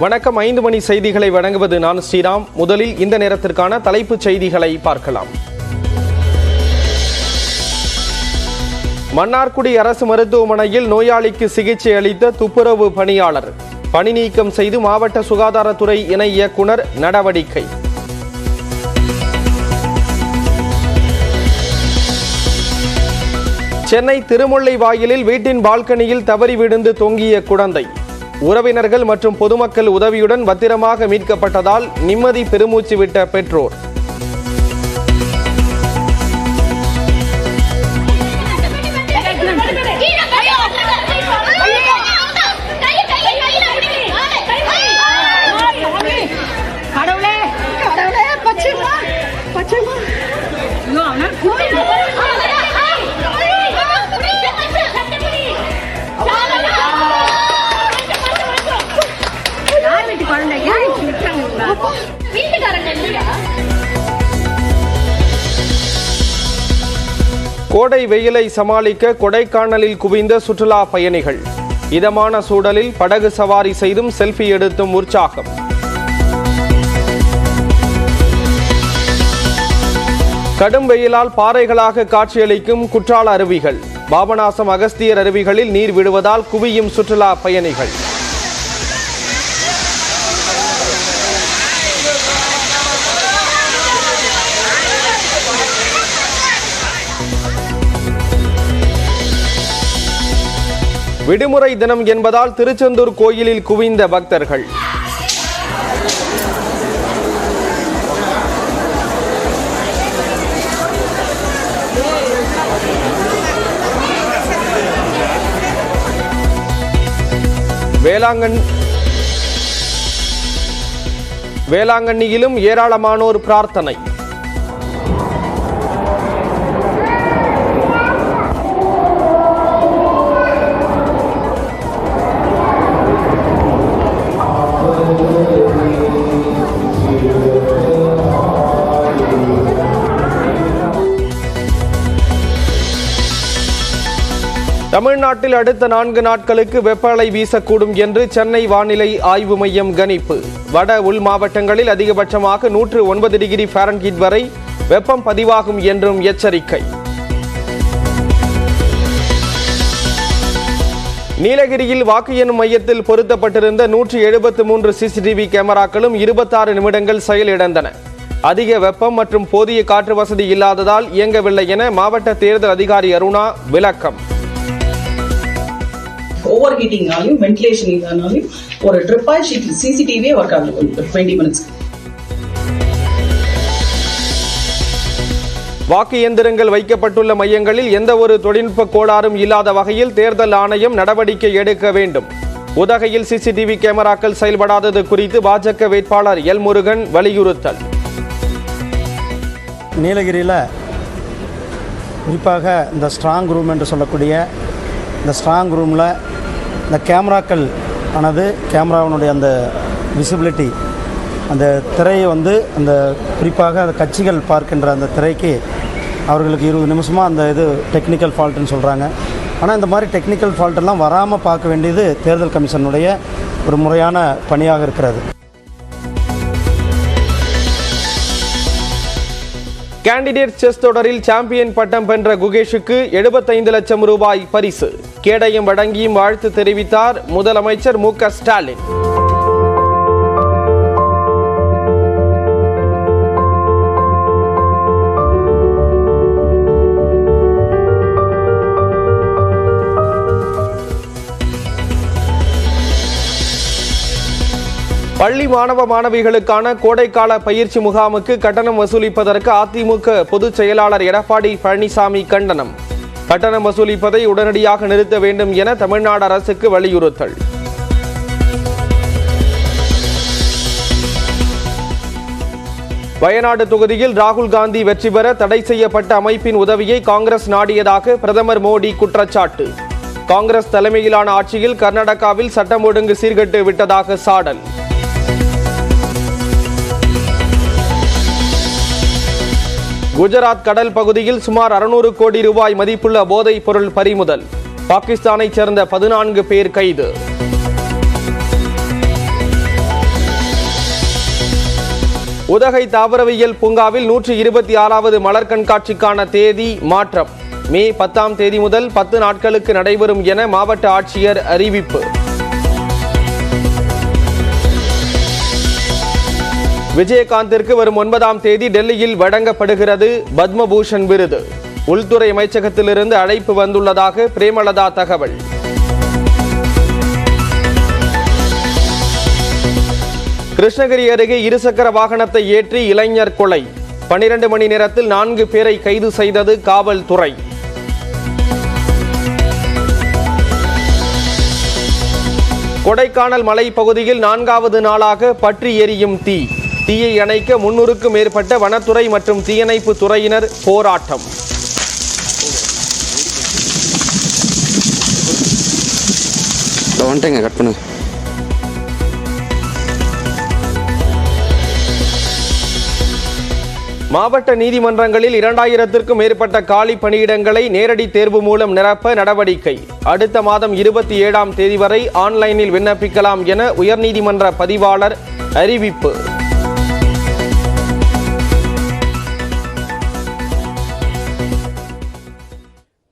வணக்கம். 5 மணி செய்திகளை வழங்குவது நான் ஸ்ரீராம். முதலில் இந்த நேரத்திற்கான தலைப்புச் செய்திகளை பார்க்கலாம். மன்னார்குடி அரசு மருத்துவமனையில் நோயாளிக்கு சிகிச்சை அளித்த துப்புரவு பணியாளர் பணி நீக்கம் செய்து மாவட்ட சுகாதாரத்துறை இணை இயக்குனர் நடவடிக்கை. சென்னை திருமுல்லைவாயிலில் வீட்டின் பால்கனியில் தவறி விழுந்து தொங்கிய குழந்தை உறவினர்கள் மற்றும் பொதுமக்கள் உதவியுடன் பத்திரமாக மீட்கப்பட்டதால் நிம்மதி பெருமூச்சு விட்ட பெற்றோர். கோடை வெயிலை சமாளிக்க கொடைக்கானலில் குவிந்த சுற்றுலா பயணிகள். இதமான சூழலில் படகு சவாரி செய்தும் செல்ஃபி எடுத்தும் உற்சாகம். கடும் வெயிலால் பாறைகளாக காட்சியளிக்கும் குற்றால அருவிகள். பாபநாசம் அகஸ்தியர் அருவிகளில் நீர் விடுவதால் குவியும் சுற்றுலா பயணிகள். விடுமுறை தினம் என்பதால் திருச்செந்தூர் கோயிலில் குவிந்த பக்தர்கள். வேளாங்கண்ணியிலும் ஏராளமானோர் பிரார்த்தனை. தமிழ்நாட்டில் அடுத்த 4 நாட்களுக்கு வெப்ப அலை வீசக்கூடும் என்று சென்னை வானிலை ஆய்வு மையம் கணிப்பு. வட உள் மாவட்டங்களில் அதிகபட்சமாக 109 டிகிரி ஃபாரன்ஹீட் வரை வெப்பம் பதிவாகும் என்றும் எச்சரிக்கை. நீலகிரியில் வாக்கு எண்ணும் மையத்தில் பொருத்தப்பட்டிருந்த 173 சிசிடிவி கேமராக்களும் 26 நிமிடங்கள் செயலிழந்தன. அதிக வெப்பம் மற்றும் போதிய காற்று வசதி இல்லாததால் இயங்கவில்லை என மாவட்ட தேர்தல் அதிகாரி அருணா விளக்கம். ஓவர் ஹீட்டிங்னாலையும் வென்டிலேஷன் இதனாலையும் ஒரு ட்ரிப் ஆகி சிசிடிவியே ஒர்க் ஆகுது 20 மினிட்ஸ். வாக்கு இயந்திரங்கள் வைக்கப்பட்டுள்ள மையங்களில் எந்த ஒரு தொழில்நுட்ப கோளாறும் இல்லாத வகையில் தேர்தல் ஆணையம் நடவடிக்கை எடுக்க வேண்டும். உதகையில் சிசிடிவி கேமராக்கள் செயல்படாதது குறித்து பாஜக வேட்பாளர் எல் முருகன் வலியுறுத்தல். நீலகிரியில் குறிப்பாக இந்த ஸ்ட்ராங் ரூம் என்று சொல்லக்கூடிய இந்த ஸ்ட்ராங் ரூமில் இந்த கேமராக்கள் ஆனது கேமராவினுடைய அந்த விசிபிலிட்டி அந்த திரையை அந்த குறிப்பாக அந்த கட்சிகள் பார்க்கின்ற அந்த திரைக்கு அவர்களுக்கு 20 நிமிஷமாக அந்த இது டெக்னிக்கல் ஃபால்ட்டுன்னு சொல்கிறாங்க. ஆனால் இந்த மாதிரி டெக்னிக்கல் ஃபால்ட்டெல்லாம் வராமல் பார்க்க வேண்டியது தேர்தல் கமிஷனுடைய ஒரு முறையான பணியாக இருக்கிறது. கேண்டிடேட் செஸ் தொடரில் சாம்பியன் பட்டம் பெற்ற குகேஷுக்கு 75 லட்சம் ரூபாய் பரிசு. கேடயம் வழங்கியும் வாழ்த்து தெரிவித்தார் முதலமைச்சர் மு.க. ஸ்டாலின். பள்ளி மாணவ மாணவிகளுக்கான கோடைக்கால பயிற்சி முகாமுக்கு கட்டணம் வசூலிப்பதற்கு அதிமுக பொதுச் செயலாளர் எடப்பாடி பழனிசாமி கண்டனம். கட்டணம் வசூலிப்பதை உடனடியாக நிறுத்த வேண்டும் என தமிழ்நாடு அரசுக்கு வலியுறுத்தல். வயநாடு தொகுதியில் ராகுல் காந்தி வெற்றி பெற தடை செய்யப்பட்ட அமைப்பின் உதவியை காங்கிரஸ் நாடியதாக பிரதமர் மோடி குற்றச்சாட்டு. காங்கிரஸ் தலைமையிலான ஆட்சியில் கர்நாடகாவில் சட்டம் ஒழுங்கு சீர்கெட்டு விட்டதாக சாடல். குஜராத் கடல் பகுதியில் சுமார் 600 கோடி ரூபாய் மதிப்புள்ள போதைப் பொருள் பறிமுதல். பாகிஸ்தானைச் சேர்ந்த 14 பேர் கைது. உதகை தாவரவியல் பூங்காவில் 126வது மலர் கண்காட்சிக்கான தேதி மாற்றம். மே 10ஆம் தேதி முதல் 10 நாட்களுக்கு நடைபெறும் என மாவட்ட ஆட்சியர் அறிவிப்பு. விஜயகாந்திற்கு வரும் 9ஆம் தேதி டெல்லியில் வழங்கப்படுகிறது பத்மபூஷன் விருது. உள்துறை அமைச்சகத்திலிருந்து அழைப்பு வந்துள்ளதாக பிரேமலதா தகவல். கிருஷ்ணகிரி அருகே இருசக்கர வாகனத்தை ஏற்றி இளைஞர் கொலை. 12 மணி நேரத்தில் 4 பேரை கைது செய்தது காவல்துறை. கொடைக்கானல் மலைப்பகுதியில் 4வது நாளாக பற்றி எரியும் தீ. தீயை அணைக்க 300க்கும் மேற்பட்ட வனத்துறை மற்றும் தீயணைப்பு துறையினர் போராட்டம். மாவட்ட நீதிமன்றங்களில் 2000க்கும் மேற்பட்ட காலி பணியிடங்களை நேரடி தேர்வு மூலம் நிரப்ப நடவடிக்கை. அடுத்த மாதம் 27ஆம் தேதி வரை ஆன்லைனில் விண்ணப்பிக்கலாம் என உயர்நீதிமன்ற பதிவாளர் அறிவிப்பு.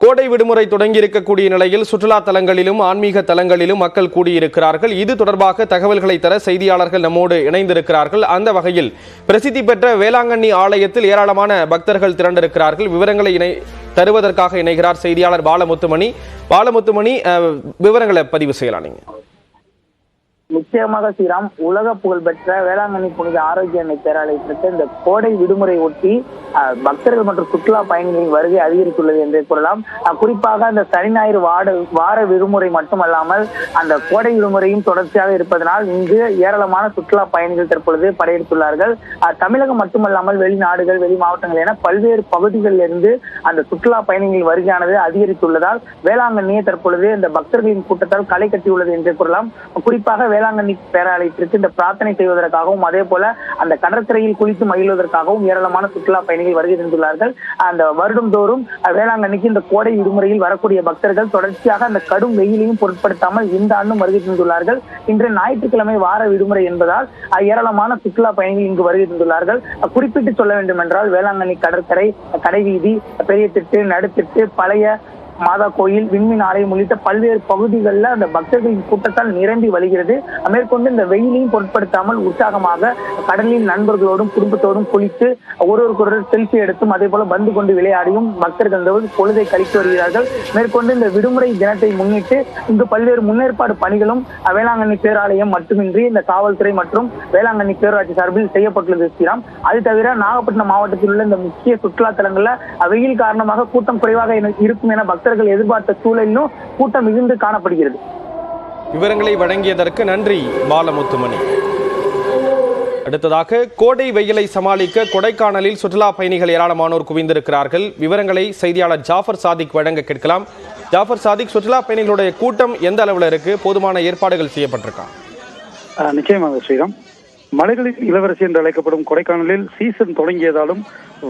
கோடை விடுமுறை தொடங்கியிருக்கக்கூடிய நிலையில் சுற்றுலா தலங்களிலும் ஆன்மீக தலங்களிலும் மக்கள் கூடியிருக்கிறார்கள். இது தொடர்பாக தகவல்களை தர செய்தியாளர்கள் நம்மோடு இணைந்திருக்கிறார்கள். அந்த வகையில் பிரசித்தி பெற்ற வேளாங்கண்ணி ஆலயத்தில் ஏராளமான பக்தர்கள் திரண்டிருக்கிறார்கள். விவரங்களை தருவதற்காக இணைகிறார் செய்தியாளர் பாலமுத்துமணி. பாலமுத்துமணி, விவரங்களை பதிவு செய்யலாம் நீங்க. நிச்சயமாக ஸ்ரீராம், உலக புகழ்பெற்ற வேளாங்கண்ணி புனித ஆரோக்கிய எண்ணெய் பேராலயத்திற்கு இந்த கோடை விடுமுறை ஒட்டி பக்தர்கள் மற்றும் சுற்றுலா பயணிகளின் வருகை அதிகரித்துள்ளது என்றே கூறலாம். குறிப்பாக அந்த சனி ஞாயிறு வார விடுமுறை மட்டுமல்லாமல் அந்த கோடை விடுமுறையும் தொடர்ச்சியாக இருப்பதனால் இங்கு ஏராளமான சுற்றுலா பயணிகள் தற்பொழுது படையெடுத்துள்ளார்கள். தமிழகம் மட்டுமல்லாமல் வெளிநாடுகள், வெளி மாவட்டங்கள் என பல்வேறு பகுதிகளில் இருந்து அந்த சுற்றுலா பயணிகளின் வருகையானது அதிகரித்துள்ளதால் வேளாங்கண்ணியை தற்பொழுது இந்த பக்தர்களின் கூட்டத்தால் களை கட்டியுள்ளது என்றே கூறலாம். குறிப்பாக வேளாங்கண்ணி பேராலயத்திற்கு இந்த பிரார்த்தனை செய்வதற்காகவும் அதே போல அந்த கடற்கரையில் குளித்து மகிழ்வதற்காகவும் ஏராளமான சுற்றுலா பயணிகள் வருகை தந்துள்ளார்கள். அந்த வருடம் தோறும் வேளாங்கண்ணிக்கு இந்த கோடை விடுமுறையில் வரக்கூடிய பக்தர்கள் தொடர்ச்சியாக அந்த கடும் வெயிலையும் பொருட்படுத்தாமல் இந்த ஆண்டும் வருகை தந்துள்ளார்கள். இன்று ஞாயிற்றுக்கிழமை வார விடுமுறை என்பதால் ஏராளமான சுற்றுலா பயணிகள் இங்கு வருகை தந்துள்ளார்கள். குறிப்பிட்டு சொல்ல வேண்டும் என்றால் வேளாங்கண்ணி கடற்கரை, கடைவீதி, பெரிய திட்டு, நடுத்திட்டு, பழைய மாதா கோயில், விண்மீன் ஆலயம் உள்ளிட்ட பல்வேறு பகுதிகளில் அந்த பக்தர்களின் கூட்டத்தால் நிரம்பி வழிகிறது. மேற்கொண்டு இந்த வெயிலையும் பொருட்படுத்தாமல் உற்சாகமாக கடலில் நண்பர்களோடும் குடும்பத்தோடும் குளித்து ஒருவருக்கொரு செல்ஃபி எடுத்தும் அதே போல பந்து கொண்டு விளையாடியும் பக்தர்கள் பொழுதை கழித்து வருகிறார்கள். மேற்கொண்டு இந்த விடுமுறை தினத்தை முன்னிட்டு இங்கு பல்வேறு முன்னேற்பாடு பணிகளும் வேளாங்கண்ணி பேராலயம் மட்டுமின்றி இந்த காவல்துறை மற்றும் வேளாங்கண்ணி பேரூராட்சி சார்பில் செய்யப்பட்டுள்ளது ஸ்ரீராம். அது தவிர நாகப்பட்டினம் மாவட்டத்தில் உள்ள இந்த முக்கிய சுற்றுலா தலங்கள்ல வெயில் காரணமாக கூட்டம் குறைவாக இருக்கும் என பக்தர்கள் எதிர்பார்த்த சூழலிலும் கூட்டம் மிகுந்து காணப்படுகிறது. விவரங்களை வழங்கியதற்கு நன்றி பாலமுத்துமணி. அடுத்ததாக, கோடை வெயிலை சமாளிக்க கொடைக்கானலில் சுற்றுலா பயணிகள் ஏராளமானோர் குவிந்திருக்கிறார்கள். விவரங்களை செய்தியாளர் ஜாஃபர் சாதிக் வழங்க கேட்கலாம். ஜாஃபர் சாதிக், சுற்றுலா பயணிகளுடைய கூட்டம் எந்த அளவில் இருக்கு? போதுமான ஏற்பாடுகள் செய்யப்பட்டிருக்கா? நிச்சயமாக ஸ்ரீராம், மலைகளின் இளவரசி என்று அழைக்கப்படும் கொடைக்கானலில் சீசன் தொடங்கியதாலும்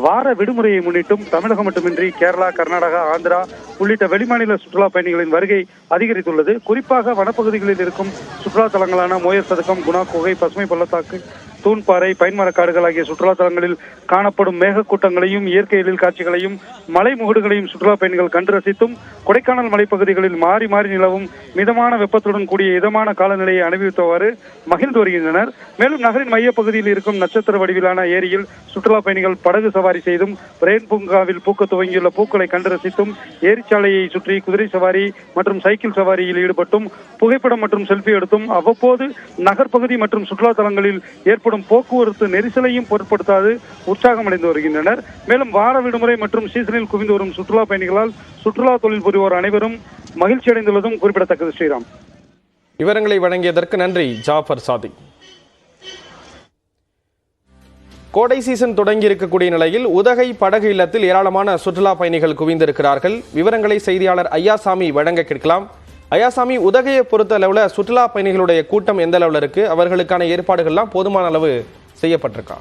வார விடுமுறையை முன்னிட்டும் தமிழகம் மட்டுமின்றி கேரளா, கர்நாடகா, ஆந்திரா உள்ளிட்ட வெளிமாநில சுற்றுலா பயணிகளின் வருகை அதிகரித்துள்ளது. குறிப்பாக வனப்பகுதிகளில் இருக்கும் சுற்றுலா தலங்களான மோயர் சதுக்கம், குணா குகை, பசுமை பள்ளத்தாக்கு, தூண்பாறை, பைன்மரக்காடுகள் ஆகிய சுற்றுலா தலங்களில் காணப்படும் மேகக்கூட்டங்களையும் இயற்கை எழில் காட்சிகளையும் மலை முகடுகளையும் சுற்றுலா பயணிகள் கண்டு ரசித்தும் கொடைக்கானல் மலைப்பகுதிகளில் மாறி மாறி நிலவும் மிதமான வெப்பத்துடன் கூடிய இதமான காலநிலையை அனுபவித்தவாறு மகிழ்ந்து வருகின்றனர். மேலும் நகரின் மையப்பகுதியில் இருக்கும் நட்சத்திர வடிவிலான ஏரியில் சுற்றுலா பயணிகள் படகு சவாரி செய்தும், ரெயின் பூங்காவில் பூக்க துவங்கியுள்ள பூக்களை கண்டு ரசித்தும், ஏரிச்சாலையை சுற்றி குதிரை சவாரி மற்றும் சைக்கிள் சவாரியில் ஈடுபட்டும் புகைப்படம் மற்றும் செல்ஃபி எடுத்தும் அவ்வப்போது நகர்ப்பகுதி மற்றும் சுற்றுலா தலங்களில் ஏற்படும் போக்குவரத்து நெரிசலையும் பொருட்படுத்தாது உற்சாகமடைந்து வருகின்றனர். மேலும் வார விடுமுறை மற்றும் சீசனில் குவிந்து வரும் சுற்றுலா பயணிகளால் சுற்றுலா தொழில் புரிவோர் அனைவரும் மகிழ்ச்சி அடைந்துள்ளதும் குறிப்பிடத்தக்கது. ஸ்ரீராம், விவரங்களை வழங்கியதற்கு நன்றி ஜாஃபர் சாதிக். கோடை சீசன் தொடங்கி இருக்கக்கூடிய நிலையில் உதகை படகு இல்லத்தில் ஏராளமான சுற்றுலா பயணிகள் குவிந்திருக்கிறார்கள். விவரங்களை செய்தியாளர் ஐயாசாமி வழங்க கேட்கலாம். ஐயாசாமி, உதகையை பொறுத்த அளவில் சுற்றுலா பயணிகளுடைய கூட்டம் எந்த அளவில் இருக்கு? அவர்களுக்கான ஏற்பாடுகள்லாம் போதுமான அளவு செய்யப்பட்டிருக்கா?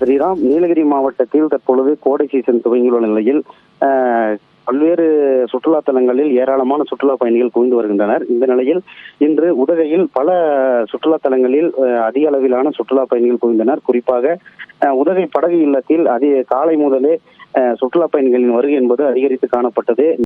ஸ்ரீராம், நீலகிரி மாவட்டத்தில் தற்பொழுது கோடை சீசன் துவங்கியுள்ள நிலையில் பல்வேறு சுற்றுலா தலங்களில் ஏராளமான சுற்றுலா பயணிகள் குவிந்து வருகின்றனர். இந்த நிலையில் இன்று உதகையில் பல சுற்றுலா தலங்களில் அதிக அளவிலான சுற்றுலா பயணிகள் குவிந்தனர். குறிப்பாக உதகை படகு இல்லத்தில் காலை முதலே சுற்றுலா பயணிகளின் வருகை என்பது அதிகரித்து காணப்பட்டது.